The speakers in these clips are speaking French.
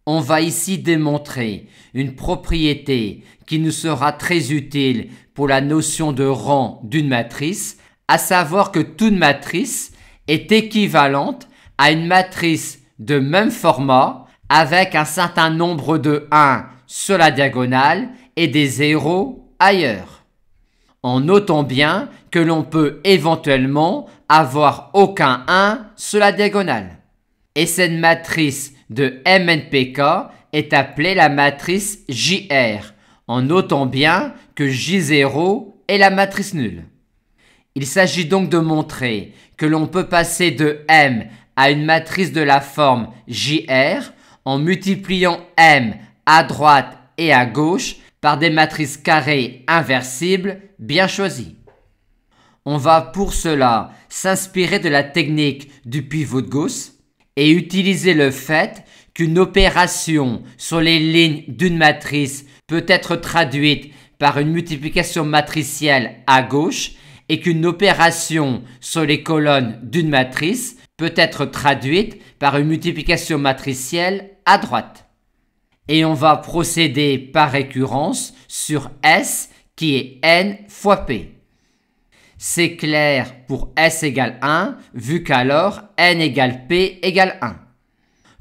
On va ici démontrer une propriété qui nous sera très utile pour la notion de rang d'une matrice, à savoir que toute matrice est équivalente à une matrice de même format avec un certain nombre de 1 sur la diagonale et des 0 ailleurs. En notant bien que l'on peut éventuellement avoir aucun 1 sur la diagonale. Et cette matrice de MNPK est appelée la matrice JR, en notant bien que J0 est la matrice nulle. Il s'agit donc de montrer que l'on peut passer de M à une matrice de la forme JR en multipliant M à droite et à gauche par des matrices carrées inversibles bien choisies. On va pour cela s'inspirer de la technique du pivot de Gauss et utiliser le fait qu'une opération sur les lignes d'une matrice peut être traduite par une multiplication matricielle à gauche et qu'une opération sur les colonnes d'une matrice peut être traduite par une multiplication matricielle à droite. Et on va procéder par récurrence sur S qui est N fois P. C'est clair pour S égale 1, vu qu'alors N égale P égale 1.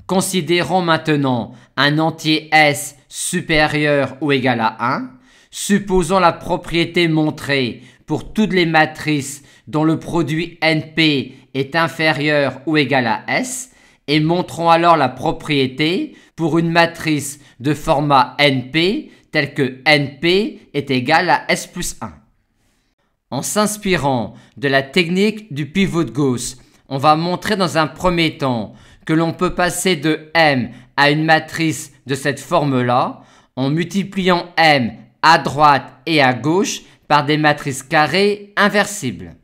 Considérons maintenant un entier S supérieur ou égal à 1. Supposons la propriété montrée pour toutes les matrices dont le produit NP est inférieur ou égal à S et montrons alors la propriété pour une matrice de format NP telle que NP est égal à S plus 1. En s'inspirant de la technique du pivot de Gauss, on va montrer dans un premier temps que l'on peut passer de M à une matrice de cette forme-là en multipliant M à droite et à gauche par des matrices carrées inversibles.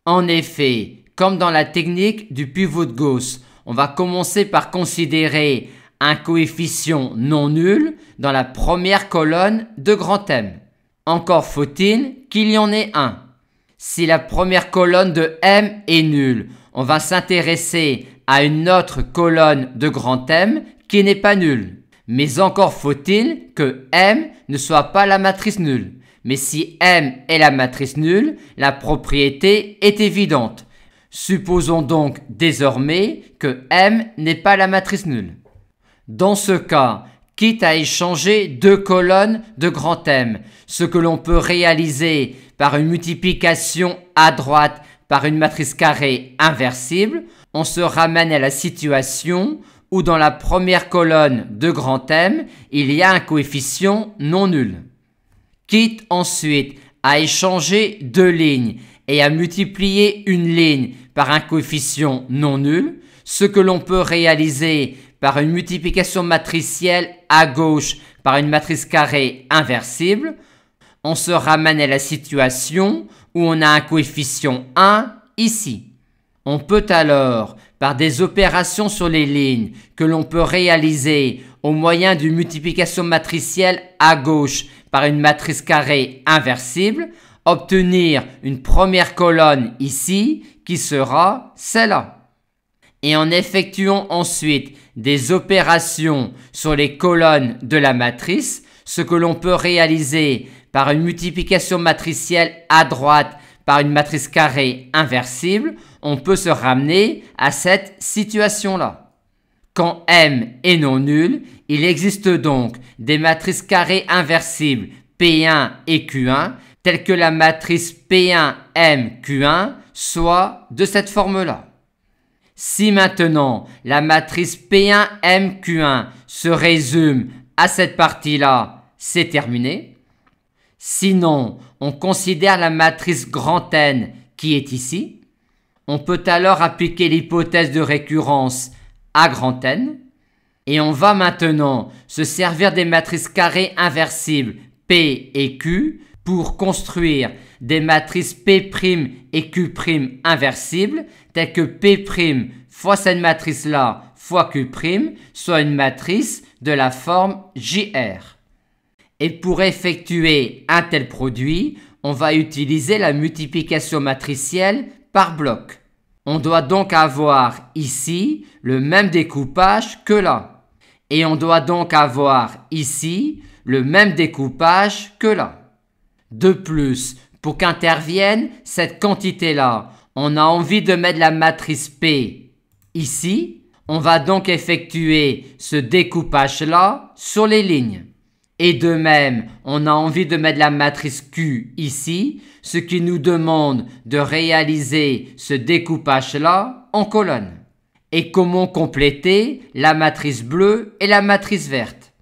En effet, comme dans la technique du pivot de Gauss, on va commencer par considérer un coefficient non nul dans la première colonne de grand M. Encore faut-il qu'il y en ait un. Si la première colonne de M est nulle, on va s'intéresser à une autre colonne de grand M qui n'est pas nulle. Mais encore faut-il que M ne soit pas la matrice nulle. Mais si M est la matrice nulle, la propriété est évidente. Supposons donc désormais que M n'est pas la matrice nulle. Dans ce cas, quitte à échanger deux colonnes de grand M, ce que l'on peut réaliser par une multiplication à droite par une matrice carrée inversible, on se ramène à la situation où dans la première colonne de grand M, il y a un coefficient non nul. Quitte ensuite à échanger deux lignes et à multiplier une ligne par un coefficient non nul, ce que l'on peut réaliser par une multiplication matricielle à gauche par une matrice carrée inversible, on se ramène à la situation où on a un coefficient 1 ici. On peut alors, par des opérations sur les lignes que l'on peut réaliser au moyen d'une multiplication matricielle à gauche par une matrice carrée inversible, obtenir une première colonne ici qui sera celle-là. Et en effectuant ensuite des opérations sur les colonnes de la matrice, ce que l'on peut réaliser par une multiplication matricielle à droite par une matrice carrée inversible, on peut se ramener à cette situation-là. Quand M est non nul, il existe donc des matrices carrées inversibles P1 et Q1, telles que la matrice P1MQ1 soit de cette forme-là. Si maintenant la matrice P1MQ1 se résume à cette partie-là, c'est terminé. Sinon, on considère la matrice grand N qui est ici. On peut alors appliquer l'hypothèse de récurrence à grand N. Et on va maintenant se servir des matrices carrées inversibles P et Q pour construire des matrices P' et Q' inversibles, telles que P' fois cette matrice-là fois Q', soit une matrice de la forme JR. Et pour effectuer un tel produit, on va utiliser la multiplication matricielle par bloc. On doit donc avoir ici le même découpage que là. Et on doit donc avoir ici le même découpage que là. De plus, pour qu'intervienne cette quantité-là, on a envie de mettre la matrice P ici. On va donc effectuer ce découpage-là sur les lignes. Et de même, on a envie de mettre la matrice Q ici, ce qui nous demande de réaliser ce découpage-là en colonnes. Et comment compléter la matrice bleue et la matrice verte?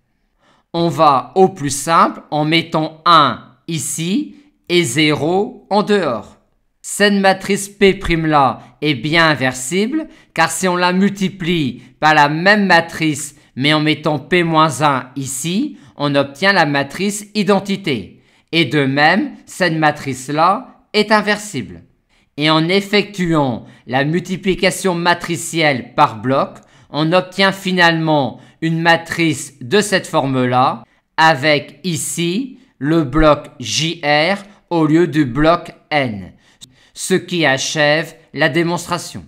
On va au plus simple en mettant 1 ici et 0 en dehors. Cette matrice P'-là est bien inversible car si on la multiplie par la même matrice mais en mettant P-1 ici, on obtient la matrice identité. Et de même, cette matrice-là est inversible. Et en effectuant la multiplication matricielle par bloc, on obtient finalement une matrice de cette forme-là avec ici le bloc JR au lieu du bloc N, ce qui achève la démonstration.